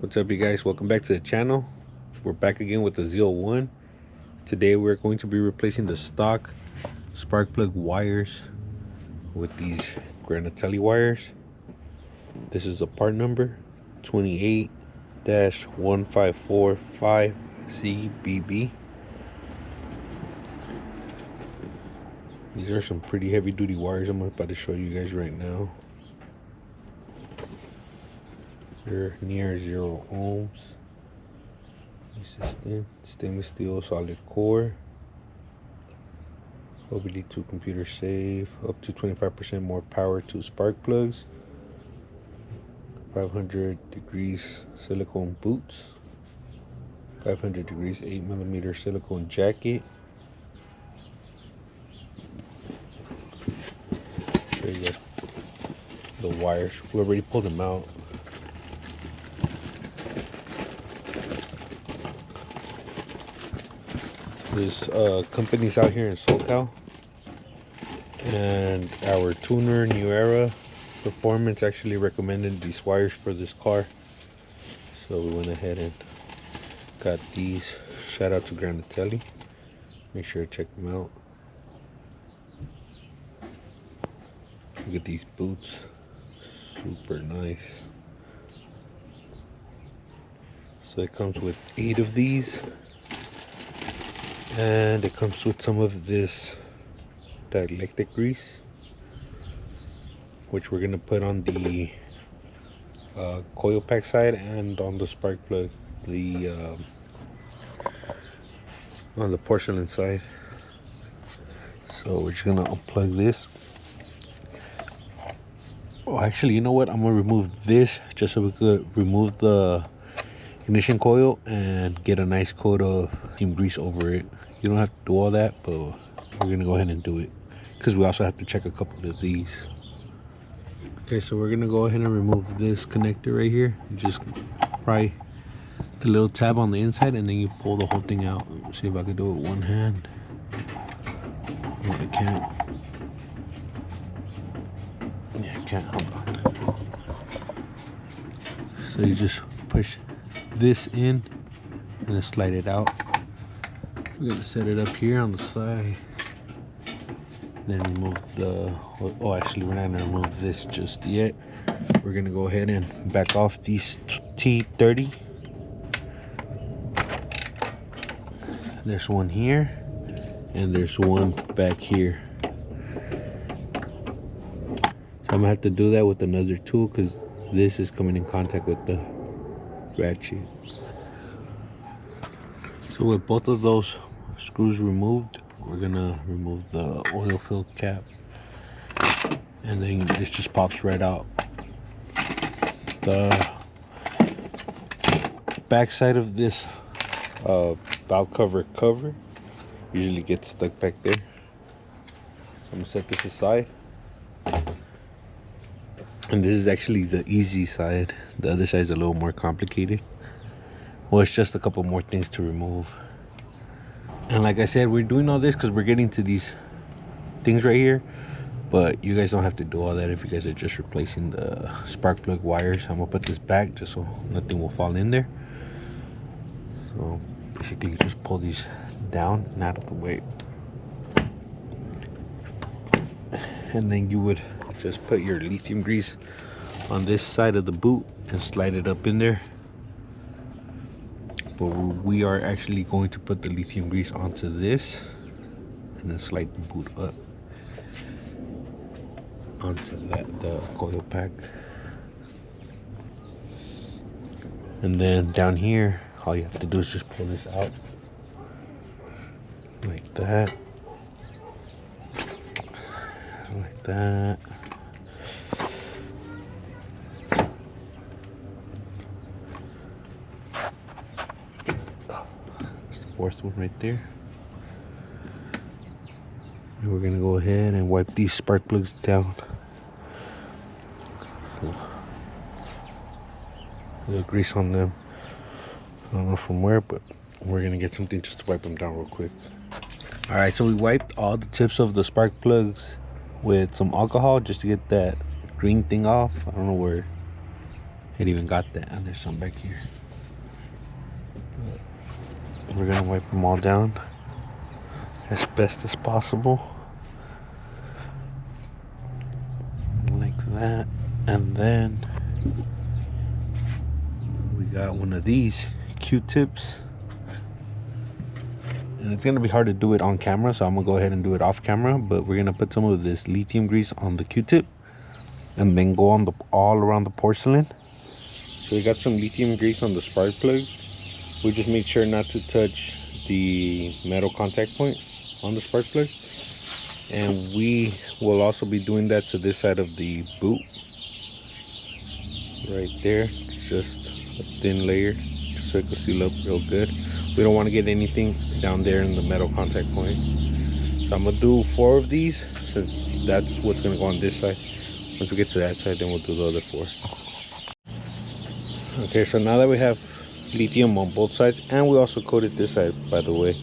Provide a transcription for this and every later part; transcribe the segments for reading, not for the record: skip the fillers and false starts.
What's up, you guys? Welcome back to the channel. We're back again with the ZL1. Today we're going to be replacing the stock spark plug wires with these Granatelli wires. This is the part number 28-1545CBB. These are some pretty heavy duty wires I'm about to show you guys right now. They're near 0 ohms. Resistant, stainless steel solid core. OBD2 computer safe. Up to 25% more power to spark plugs. 500 degrees silicone boots. 500 degrees 8mm silicone jacket. Show you guys the wires. We already pulled them out. There's companies out here in SoCal, and our tuner New Era Performance actually recommended these wires for this car, so we went ahead and got these. Shout out to Granatelli. Make sure to check them out. Look at these boots, super nice. So it comes with 8 of these. And it comes with some of this dielectric grease, which we're gonna put on the coil pack side and on the spark plug, on the porcelain side. So we're just gonna unplug this. Oh, actually, you know what? I'm gonna remove this just so we could remove the ignition coil and get a nice coat of grease over it. You don't have to do all that, but we're gonna go ahead and do it because we also have to check a couple of these. Okay, so we're gonna go ahead and remove this connector right here. You just pry the little tab on the inside and then you pull the whole thing out. Let me see if I can do it with one hand. No, I can't. Yeah, I can't. Hold on. So you just push this in and then slide it out. We're gonna set it up here on the side, then remove the, oh actually we're not gonna remove this just yet. We're gonna go ahead and back off these T30. There's one here and there's one back here. So I'm gonna have to do that with another tool because this is coming in contact with the ratchet. So with both of those screws removed, we're gonna remove the oil fill cap, and then this just pops right out. The back side of this valve cover usually gets stuck back there. So I'm gonna set this aside. And this is actually the easy side. The other side is a little more complicated. Well, it's just a couple more things to remove. And like I said, we're doing all this because we're getting to these things right here. But you guys don't have to do all that if you guys are just replacing the spark plug wires. I'm gonna put this back just so nothing will fall in there. So basically you just pull these down and out of the way. And then you would just put your lithium grease on this side of the boot and slide it up in there. But we are actually going to put the lithium grease onto this and then slide the boot up onto the coil pack. And then down here, all you have to do is just pull this out like that, like that. Fourth one right there. And we're gonna go ahead and wipe these spark plugs down. A little grease on them. I don't know from where, but we're gonna get something just to wipe them down real quick. All right, so we wiped all the tips of the spark plugs with some alcohol just to get that green thing off. I don't know where It even got that, and there's some back here. We're gonna wipe them all down as best as possible, like that. And then we got one of these Q-tips, and it's gonna be hard to do it on camera, so I'm gonna go ahead and do it off camera. But we're gonna put some of this lithium grease on the Q-tip and then go on all around the porcelain. So we got some lithium grease on the spark plugs. We just make sure not to touch the metal contact point on the spark plug, and we will also be doing that to this side of the boot right there, just a thin layer so it can seal up real good. We don't want to get anything down there in the metal contact point. So I'm gonna do 4 of these, since that's what's gonna go on this side. Once we get to that side, then we'll do the other 4. Okay, so now that we have lithium on both sides, and we also coated this side, by the way,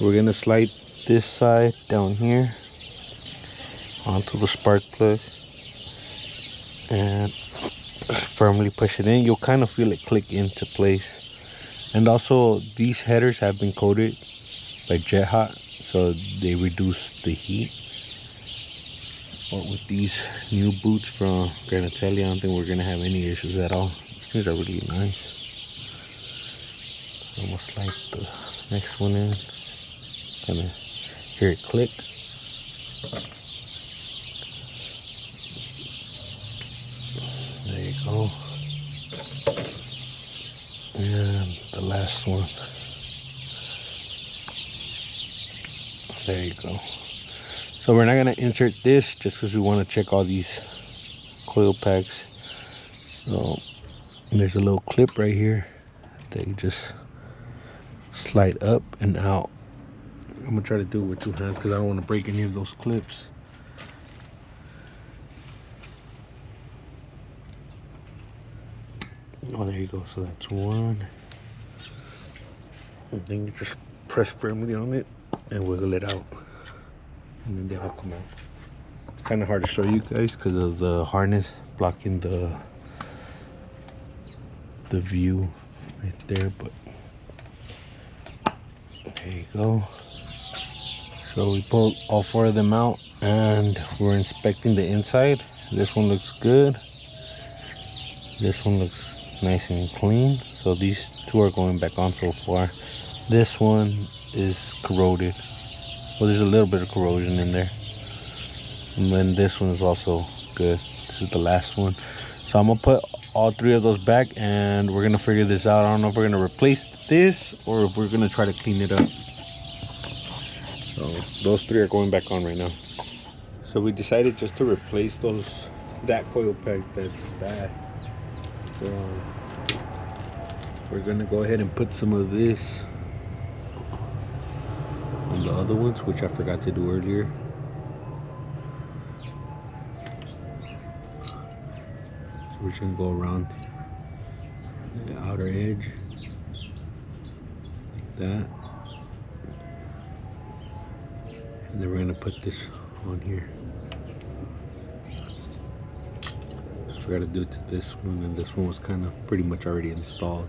we're gonna slide this side down here onto the spark plug and firmly push it in. You'll kind of feel it click into place. And also, these headers have been coated by jet hot, so they reduce the heat. But with these new boots from Granatelli, I don't think we're gonna have any issues at all. These things are really nice. Almost like the next one in. Kind of hear it click. There you go. And the last one. There you go. So we're not gonna insert this just because we want to check all these coil packs. So there's a little clip right here that you just slide up and out. I'm gonna try to do it with 2 hands because I don't want to break any of those clips. Oh, there you go. So that's one. And then you just press firmly on it and wiggle it out, and then they'll come out. It's kind of hard to show you guys because of the harness blocking the view right there, but there you go. So we pulled all 4 of them out and we're inspecting the inside. This one looks good. This one looks nice and clean. So these 2 are going back on so far. This one is corroded. Well, there's a little bit of corrosion in there. And then this one is also good. This is the last one. So I'm gonna put all 3 of those back and we're gonna figure this out. I don't know if we're gonna replace this or if we're gonna try to clean it up. So those 3 are going back on right now. So we decided just to replace that coil pack that's bad. So we're gonna go ahead and put some of this on the other ones, which I forgot to do earlier. So we're just gonna go around the outer edge like that. And then we're gonna put this on here. I forgot to do it to this one, and this one was kind of pretty much already installed.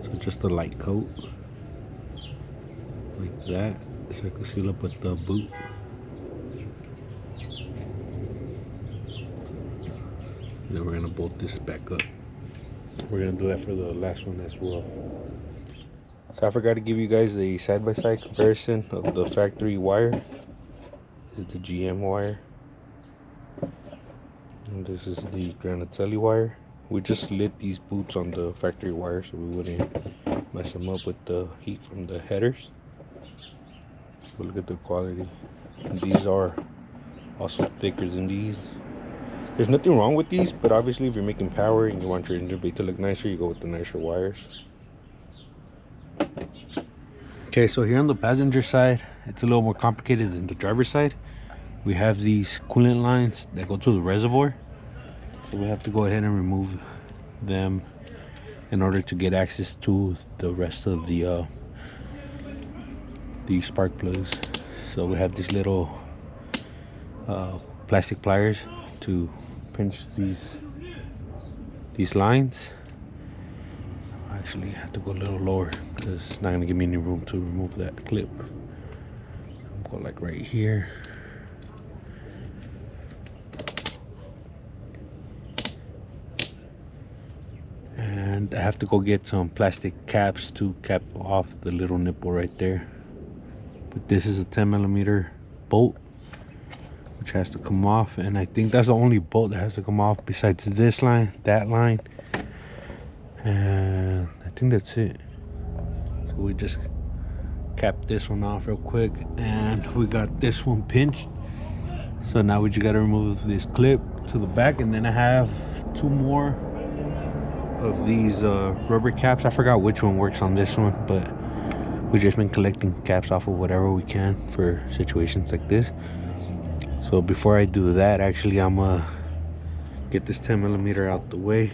So just a light coat like that, so I can seal up with the boot. And then we're gonna bolt this back up. We're gonna do that for the last one as well. So I forgot to give you guys a side-by-side comparison of the factory wire. This is the GM wire, and this is the Granatelli wire. We just lit these boots on the factory wire so we wouldn't mess them up with the heat from the headers. But look at the quality. And these are also thicker than these. There's nothing wrong with these, but obviously if you're making power and you want your engine bay to look nicer, you go with the nicer wires. Okay, so here on the passenger side, it's a little more complicated than the driver's side. We have these coolant lines that go to the reservoir, so we have to go ahead and remove them in order to get access to the rest of the spark plugs. So we have these little plastic pliers to pinch these lines. Actually, I have to go a little lower because it's not gonna give me any room to remove that clip. I'll go like right here. And I have to go get some plastic caps to cap off the little nipple right there. But this is a 10mm bolt, which has to come off, and I think that's the only bolt that has to come off besides this line, that line, and I think that's it. So we just cap this one off real quick, and we got this one pinched. So now we just got to remove this clip to the back, and then I have 2 more of these rubber caps. I forgot which one works on this one, but we've just been collecting caps off of whatever we can for situations like this. So before I do that, actually I'm gonna get this 10mm out the way.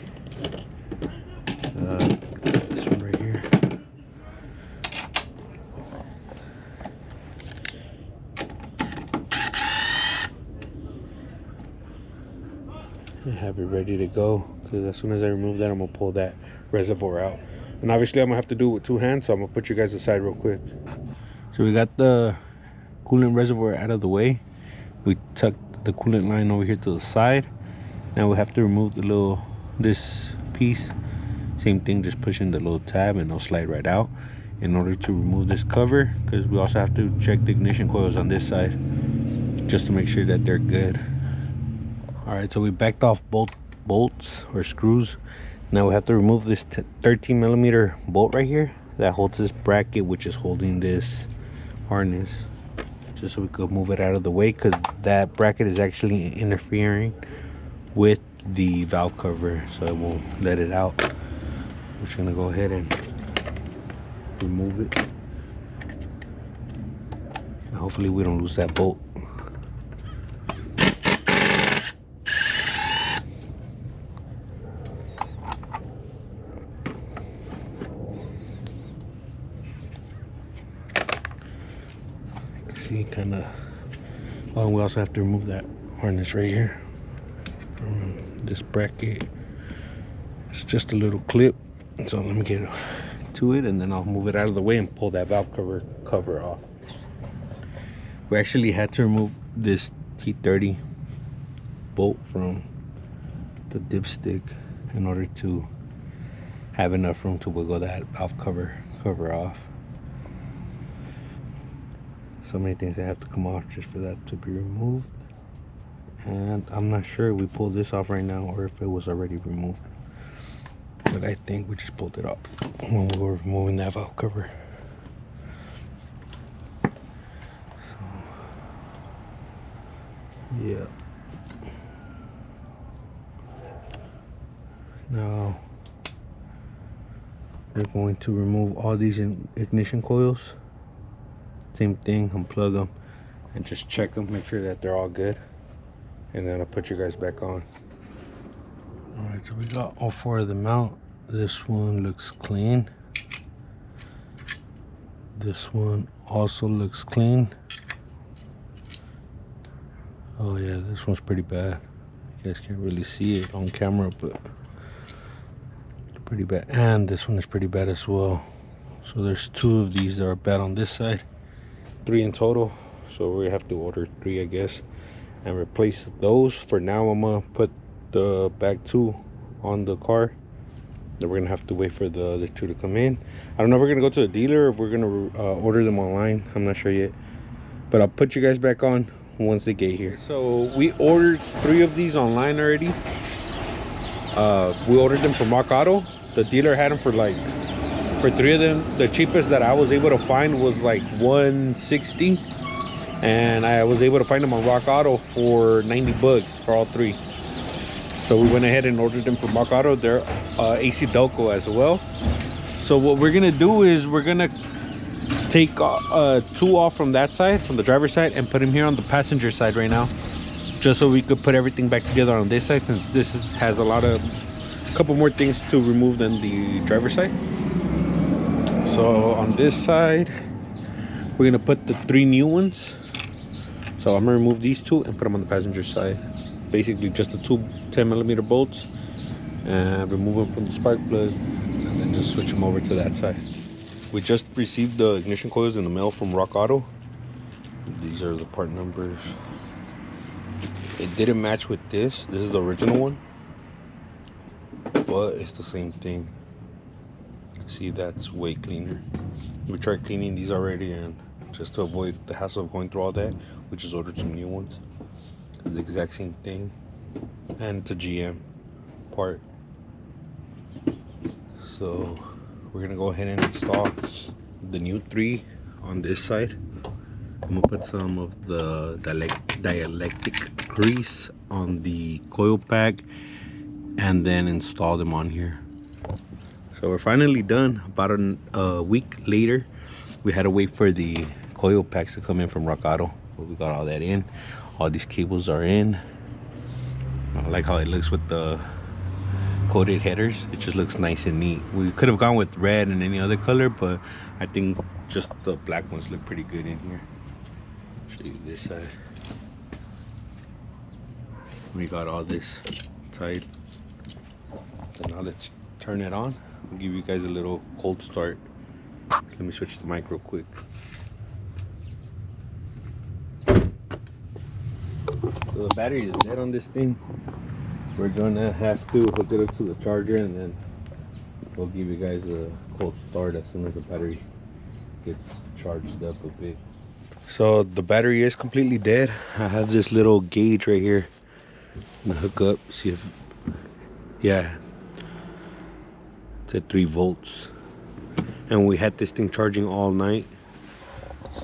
This one right here. I have it ready to go, because as soon as I remove that, I'm gonna pull that reservoir out. And obviously I'm gonna have to do it with 2 hands, so I'm gonna put you guys aside real quick. So we got the coolant reservoir out of the way. We tucked the coolant line over here to the side. Now we have to remove this piece. Same thing, just pushing the little tab and it'll slide right out. In order to remove this cover, because we also have to check the ignition coils on this side, just to make sure that they're good. All right, so we backed off both bolts or screws. Now we have to remove this 13mm bolt right here that holds this bracket, which is holding this harness, just so we could move it out of the way, because that bracket is actually interfering with the valve cover, so it won't let it out. We're just gonna go ahead and remove it, and hopefully we don't lose that bolt. See, kind of. Oh, and we also have to remove that harness right here from this bracket. It's just a little clip, so let me get to it, and then I'll move it out of the way and pull that valve cover off. We actually had to remove this T30 bolt from the dipstick in order to have enough room to wiggle that valve cover off. So many things that have to come off just for that to be removed, and I'm not sure if we pulled this off right now or if it was already removed, but I think we just pulled it off when we were removing that valve cover. So yeah, now we're going to remove all these ignition coils. Same thing, unplug them and just check them, make sure that they're all good, and then I'll put you guys back on. All right, so we got all 4 of them out. This one looks clean. This one also looks clean. Oh yeah, this one's pretty bad. You guys can't really see it on camera, but pretty bad. And this one is pretty bad as well. So there's 2 of these that are bad on this side. 3 in total, so we have to order 3, I guess, and replace those. For now, I'm gonna put the back 2 on the car. Then we're gonna have to wait for the other 2 to come in. I don't know if we're gonna go to the dealer or if we're gonna order them online. I'm not sure yet, but I'll put you guys back on once they get here. So we ordered 3 of these online already. We ordered them from Rock Auto. The dealer had them for 3 of them. The cheapest that I was able to find was like $160, and I was able to find them on Rock Auto for $90 for all 3. So we went ahead and ordered them from Rock Auto. They're AC Delco as well. So what we're gonna do is we're gonna take 2 off from that side, from the driver's side, and put them here on the passenger side right now, just so we could put everything back together on this side, since this has a couple more things to remove than the driver's side. So on this side, we're gonna put the 3 new ones. So I'm gonna remove these 2 and put them on the passenger side. basically just the two 10mm bolts, and remove them from the spark plug, and then just switch them over to that side. We just received the ignition coils in the mail from Rock Auto. These are the part numbers. It didn't match with this. This is the original one, but it's the same thing. You can see that's way cleaner. We tried cleaning these already, and just to avoid the hassle of going through all that, we just ordered some new ones. The exact same thing, and it's a GM part. So we're gonna go ahead and install the new 3 on this side. I'm gonna put some of the dielectric grease on the coil pack and then install them on here. So we're finally done. About a week later, we had to wait for the coil packs to come in from Rock Auto, but we got all that in. All these cables are in. I like how it looks with the coated headers. It just looks nice and neat. We could have gone with red and any other color, but I think just the black ones look pretty good in here. Show you this side. We got all this tight. So now let's turn it on. I'll give you guys a little cold start. Let me switch the mic real quick. So the battery is dead on this thing. We're gonna have to hook it up to the charger, and then we'll give you guys a cold start as soon as the battery gets charged up a bit. So the battery is completely dead. I have this little gauge right here. I'm gonna hook up, see if, yeah, it's at 3 volts. And we had this thing charging all night.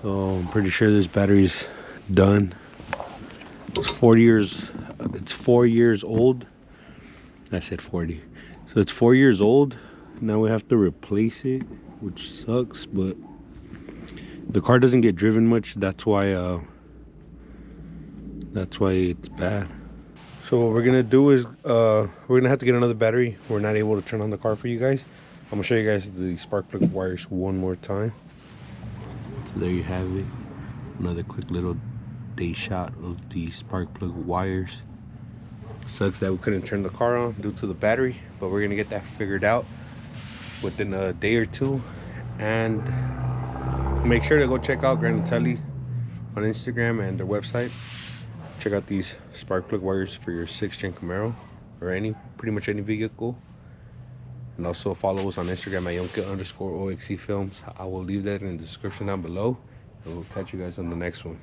So I'm pretty sure this battery's done. It's 4 years old. I said 40. So it's 4 years old. Now we have to replace it, which sucks, but the car doesn't get driven much. That's why it's bad. So what we're gonna do is we're gonna have to get another battery. We're not able to turn on the car for you guys. I'm gonna show you guys the spark plug wires one more time. So there you have it. Another quick little day shot of the spark plug wires. Sucks that we couldn't turn the car on due to the battery, but we're gonna get that figured out within a day or two. And make sure to go check out Granatelli on Instagram and their website. Check out these spark plug wires for your 6th gen Camaro or pretty much any vehicle. And also follow us on Instagram at @Yonke_OXC Films. I will leave that in the description down below. And we'll catch you guys on the next one.